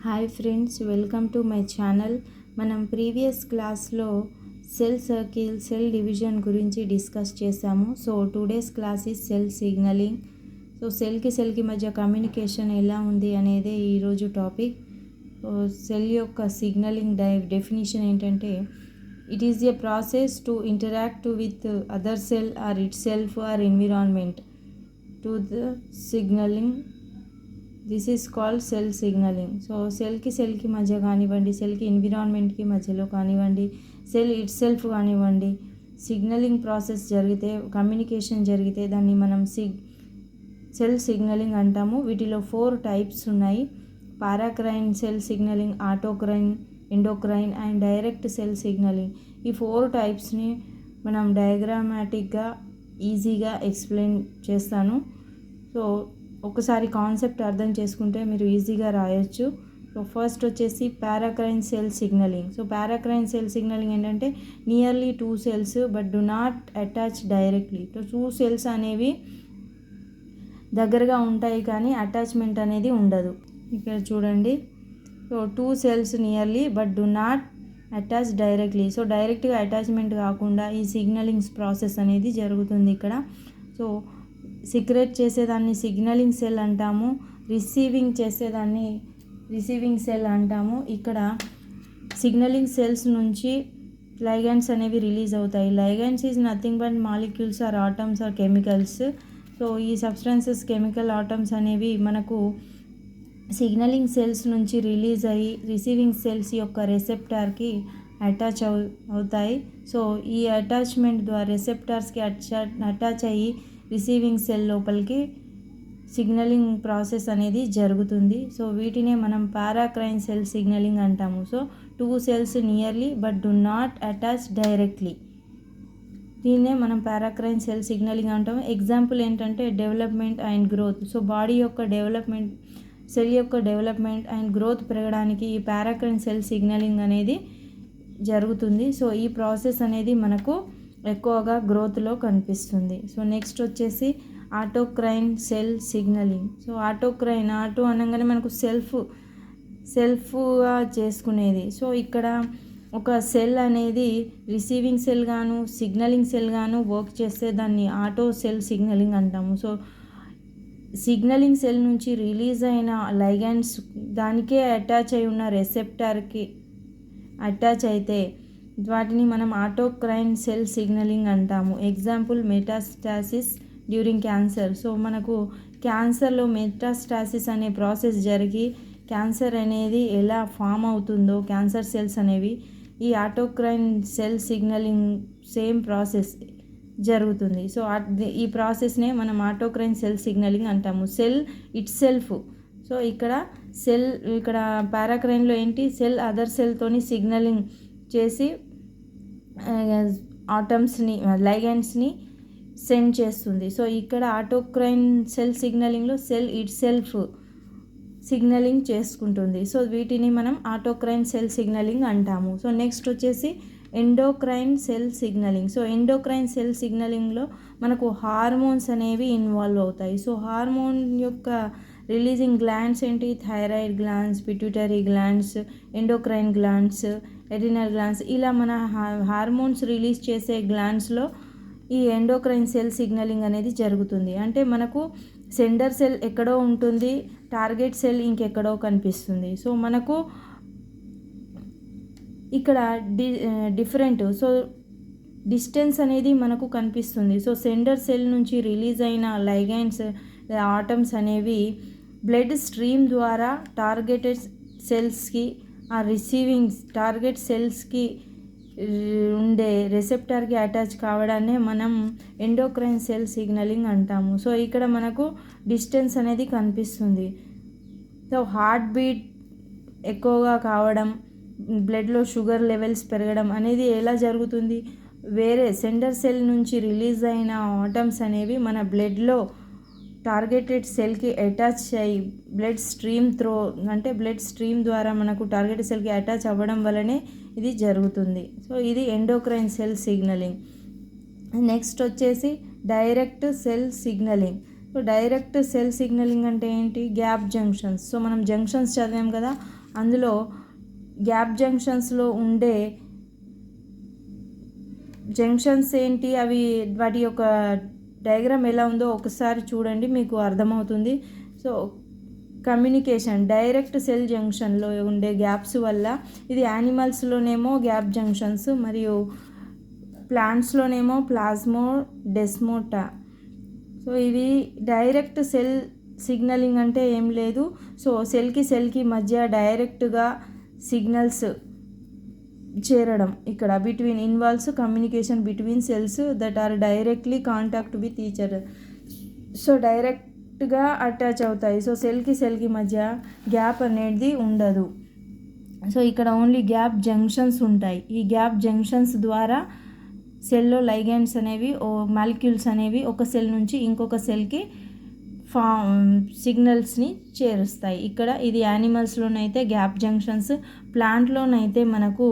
Hi friends, welcome to my channel. మనం previous క్లాస్లో cell circle, cell division గురించి discuss చేసాము. So today's class is cell signalling. So సెల్కి మధ్య communication ఎలా ఉంది అనేదే ఈరోజు టాపిక్. సెల్ యొక్క సిగ్నలింగ్ డెఫినిషన్ ఏంటంటే, it is a process to interact with other cell or itself or environment to the signalling. This is called cell signalling. So సెల్కి మధ్య కానివ్వండి, సెల్కి ఎన్విరాన్మెంట్కి మధ్యలో కానివ్వండి, సెల్ ఇట్ సెల్ఫ్ కానివ్వండి, సిగ్నలింగ్ ప్రాసెస్ జరిగితే, కమ్యూనికేషన్ జరిగితే దాన్ని మనం సెల్ సిగ్నలింగ్ అంటాము. వీటిలో 4 టైప్స్ ఉన్నాయి: paracrine cell signalling, autocrine, endocrine and direct cell signalling. ఈ 4 టైప్స్ని మనం డయాగ్రామాటిక్గా ఈజీగా ఎక్స్ప్లెయిన్ చేస్తాను. సో ఒకసారి కాన్సెప్ట్ అర్థం చేసుకుంటే మీరు ఈజీగా రాయొచ్చు. సో ఫస్ట్ వచ్చేసి paracrine cell signalling. So paracrine cell signalling ఏంటంటే, nearly 2 cells but do not attach directly. 2 cells అనేవి దగ్గరగా ఉంటాయి కానీ అటాచ్మెంట్ అనేది ఉండదు. ఇక్కడ చూడండి, so 2 cells nearly but do not attach directly. So డైరెక్ట్గా అటాచ్మెంట్ కాకుండా ఈ సిగ్నలింగ్ ప్రాసెస్ అనేది జరుగుతుంది ఇక్కడ. సో సీక్రెట్ చేసేదాన్ని సిగ్నలింగ్ సెల్ అంటాము, రిసీవింగ్ చేసేదాన్ని రిసీవింగ్ సెల్ అంటాము. ఇక్కడ సిగ్నలింగ్ సెల్స్ నుంచి లైగండ్స్ అనేవి రిలీజ్ అవుతాయి. Ligands is nothing but molecules or atoms or chemicals. So ఈ సబ్స్టెన్సెస్, కెమికల్ ఆటమ్స్ అనేవి మనకు సిగ్నలింగ్ సెల్స్ నుంచి రిలీజ్ అయ్యి రిసీవింగ్ సెల్స్ యొక్క రెసెప్టార్కి అటాచ్ అవుతాయి. సో ఈ అటాచ్మెంట్ ద్వారా రెసెప్టార్స్కి అటాచ్ అయ్యి రిసీవింగ్ సెల్ లోపలికి సిగ్నలింగ్ ప్రాసెస్ అనేది జరుగుతుంది. సో వీటినే మనం పారాక్రైన్ సెల్ సిగ్నలింగ్ అంటాము. So 2 cells nearly but do not attach directly, దీన్నే మనం పారాక్రైన్ సెల్ సిగ్నలింగ్ అంటాము. ఎగ్జాంపుల్ ఏంటంటే development and growth. So body యొక్క డెవలప్మెంట్, సెల్ యొక్క డెవలప్మెంట్ అండ్ గ్రోత్ పెరగడానికి ఈ పారాక్రైన్ సెల్ సిగ్నలింగ్ అనేది జరుగుతుంది. సో ఈ ప్రాసెస్ అనేది మనకు ఎక్కువగా గ్రోత్లో కనిపిస్తుంది. సో నెక్స్ట్ వచ్చేసి ఆటోక్రైన్ సెల్ సిగ్నలింగ్. సో ఆటోక్రైన్, ఆటో అనగానే మనకు సెల్ఫ్గా చేసుకునేది. సో ఇక్కడ ఒక సెల్ అనేది రిసీవింగ్ సెల్ గాను సిగ్నలింగ్ సెల్ గాను వర్క్ చేస్తే దాన్ని ఆటో సెల్ సిగ్నలింగ్ అంటాము. సో సిగ్నలింగ్ సెల్ నుంచి రిలీజ్ అయిన లైగండ్స్ దానికే అటాచ్ అయి ఉన్న రెసెప్టార్కి అటాచ్ అయితే వాటిని మనం ఆటోక్రైన్ సెల్ సిగ్నలింగ్ అంటాము. Example metastasis during cancer. So మనకు క్యాన్సర్లో మెటాస్టాసిస్ అనే ప్రాసెస్ జరిగి క్యాన్సర్ అనేది ఎలా ఫామ్ అవుతుందో, క్యాన్సర్ సెల్స్ అనేవి ఈ ఆటోక్రైన్ సెల్ సిగ్నలింగ్ సేమ్ ప్రాసెస్ జరుగుతుంది. సో ఈ ప్రాసెస్నే మనం ఆటోక్రైన్ సెల్ సిగ్నలింగ్ అంటాము. Sell it self. సో ఇక్కడ పారాక్రైన్లో ఏంటి, సెల్ అదర్ సెల్తోని సిగ్నలింగ్ చేసి ఆటమ్స్ని, లైగండ్స్ని సెండ్ చేస్తుంది. సో ఇక్కడ ఆటోక్రైన్ సెల్ సిగ్నలింగ్లో సెల్ ఇట్ సెల్ఫ్ సిగ్నలింగ్ చేసుకుంటుంది. సో వీటిని మనం ఆటోక్రైన్ సెల్ సిగ్నలింగ్ అంటాము. సో నెక్స్ట్ వచ్చేసి endocrine cell signalling. So endocrine cell సిగ్నలింగ్లో మనకు హార్మోన్స్ అనేవి ఇన్వాల్వ్ అవుతాయి. సో హార్మోన్ యొక్క రిలీజింగ్ గ్లాండ్స్ ఏంటి, thyroid glands, pituitary glands, endocrine glands, adrenal glands, ఇలా మన హార్మోన్స్ రిలీజ్ చేసే గ్లాండ్స్లో ఈ ఎండోక్రైన్ సెల్ సిగ్నలింగ్ అనేది జరుగుతుంది. అంటే మనకు సెండర్ సెల్ ఎక్కడో ఉంటుంది, టార్గెట్ సెల్ ఇంకెక్కడో కనిపిస్తుంది. సో మనకు ఇక్కడ డిఫరెంట్, సో డిస్టెన్స్ అనేది మనకు కనిపిస్తుంది. సో సెండర్ సెల్ నుంచి రిలీజ్ అయిన లైగండ్స్, ఆటమ్స్ అనేవి బ్లడ్ స్ట్రీమ్ ద్వారా టార్గెటెడ్ సెల్స్కి, ఆ రిసీవింగ్ టార్గెట్ సెల్స్కి ఉండే రెసెప్టార్కి అటాచ్ కావడాన్నే మనం ఎండోక్రైన్ సెల్ సిగ్నలింగ్ అంటాము. సో ఇక్కడ మనకు డిస్టెన్స్ అనేది కనిపిస్తుంది. సో హార్ట్ బీట్ ఎక్కువగా కావడం, బ్లడ్లో షుగర్ లెవెల్స్ పెరగడం అనేది ఎలా జరుగుతుంది, వేరే సెండర్ సెల్ నుంచి రిలీజ్ అయిన ఆటమ్స్ అనేవి మన బ్లడ్లో టార్గెటెడ్ సెల్కి అటాచ్ అయ్యి బ్లడ్ స్ట్రీమ్ ద్వారా మనకు టార్గెటెడ్ సెల్కి అటాచ్ అవ్వడం వల్లనే ఇది జరుగుతుంది. సో ఇది ఎండోక్రైన్ సెల్ సిగ్నలింగ్. నెక్స్ట్ వచ్చేసి direct cell signalling. So direct cell signalling అంటే ఏంటి, గ్యాప్ జంక్షన్స్. సో మనం జంక్షన్స్ చదివాం కదా, అందులో గ్యాప్ జంక్షన్స్లో ఉండే జంక్షన్స్ ఏంటి, అవి వాటి యొక్క డయాగ్రామ్ ఎలా ఉందో ఒకసారి చూడండి, మీకు అర్థమవుతుంది. సో కమ్యూనికేషన్ డైరెక్ట్ సెల్ జంక్షన్లో ఉండే గ్యాప్స్ వల్ల, ఇది యానిమల్స్లోనేమో గ్యాప్ జంక్షన్స్ మరియు ప్లాంట్స్లోనేమో ప్లాస్మోడెస్మోటా. సో ఇవి డైరెక్ట్ సెల్ సిగ్నలింగ్ అంటే ఏం లేదు. సో సెల్కి మధ్య డైరెక్ట్గా సిగ్నల్స్ చేరడం ఇక్కడ between involves communication between cells that are directly contact with each other. So డైరెక్ట్గా అటాచ్ అవుతాయి. సో సెల్కి మధ్య గ్యాప్ అనేది ఉండదు. సో ఇక్కడ ఓన్లీ గ్యాప్ జంక్షన్స్ ఉంటాయి. ఈ గ్యాప్ జంక్షన్స్ ద్వారా సెల్లో లైగెండ్స్ అనేవి మాలిక్యూల్స్ అనేవి ఒక సెల్ నుంచి ఇంకొక సెల్కి సిగ్నల్స్ని చేరుస్తాయి. ఇక్కడ ఇది యానిమల్స్లోనైతే గ్యాప్ జంక్షన్స్, ప్లాంట్లోనైతే మనకు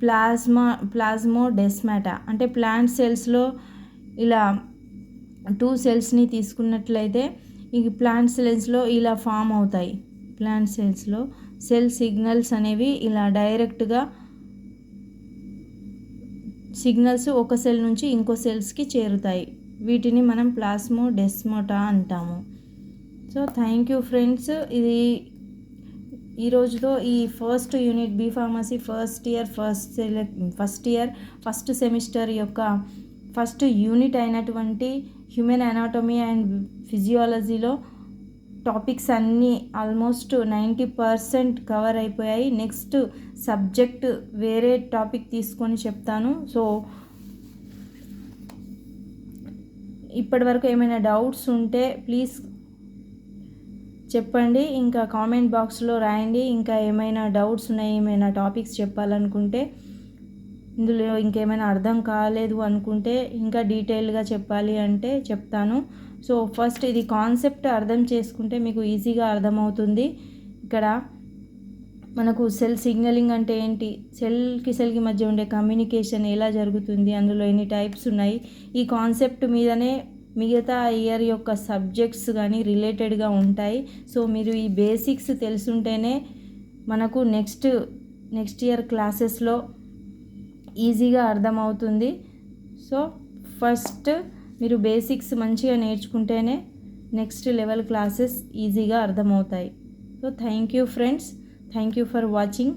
ప్లాస్మోడెస్మాటా. అంటే ప్లాంట్ సెల్స్లో ఇలా 2 సెల్స్ని తీసుకున్నట్లయితే ఈ ప్లాంట్ సెల్స్లో ఇలా ఫామ్ అవుతాయి. ప్లాంట్ సెల్స్లో సెల్ సిగ్నల్స్ అనేవి ఇలా డైరెక్ట్గా సిగ్నల్స్ ఒక సెల్ నుంచి ఇంకో సెల్స్కి చేరుతాయి. వీటిని మనం ప్లాస్మోడెస్మోటా అంటాము. So thank you friends. ఇది ఈరోజుతో ఈ first unit B pharmacy first semester యొక్క ఫస్ట్ యూనిట్ అయినటువంటి హ్యూమన్ అనాటమీ అండ్ ఫిజియాలజీలో టాపిక్స్ అన్నీ ఆల్మోస్ట్ 90% కవర్ అయిపోయాయి. నెక్స్ట్ సబ్జెక్ట్ వేరే టాపిక్ తీసుకొని చెప్తాను. సో ఇప్పటివరకు ఏమైనా డౌట్స్ ఉంటే ప్లీజ్ చెప్పండి, ఇంకా కామెంట్ బాక్స్లో రాయండి. ఇంకా ఏమైనా డౌట్స్ ఉన్నాయి, ఏమైనా టాపిక్స్ చెప్పాలనుకుంటే, ఇందులో ఇంకేమైనా అర్థం కాలేదు అనుకుంటే, ఇంకా డీటెయిల్గా చెప్పాలి అంటే చెప్తాను. సో ఫస్ట్ ఇది కాన్సెప్ట్ అర్థం చేసుకుంటే మీకు ఈజీగా అర్థమవుతుంది. ఇక్కడ మనకు సెల్ సిగ్నలింగ్ అంటే ఏంటి, సెల్కి మధ్య ఉండే కమ్యూనికేషన్ ఎలా జరుగుతుంది, అందులో ఎన్ని టైప్స్ ఉన్నాయి, ఈ కాన్సెప్ట్ మీదనే మిగతా ఇయర్ యొక్క సబ్జెక్ట్స్ కానీ రిలేటెడ్గా ఉంటాయి. సో మీరు ఈ బేసిక్స్ తెలుసుంటేనే మనకు నెక్స్ట్ ఇయర్ క్లాసెస్లో ఈజీగా అర్థమవుతుంది. సో ఫస్ట్ మీరు బేసిక్స్ మంచిగా నేర్చుకుంటేనే నెక్స్ట్ లెవెల్ క్లాసెస్ ఈజీగా అర్థమవుతాయి. So thank you friends, thank you for watching.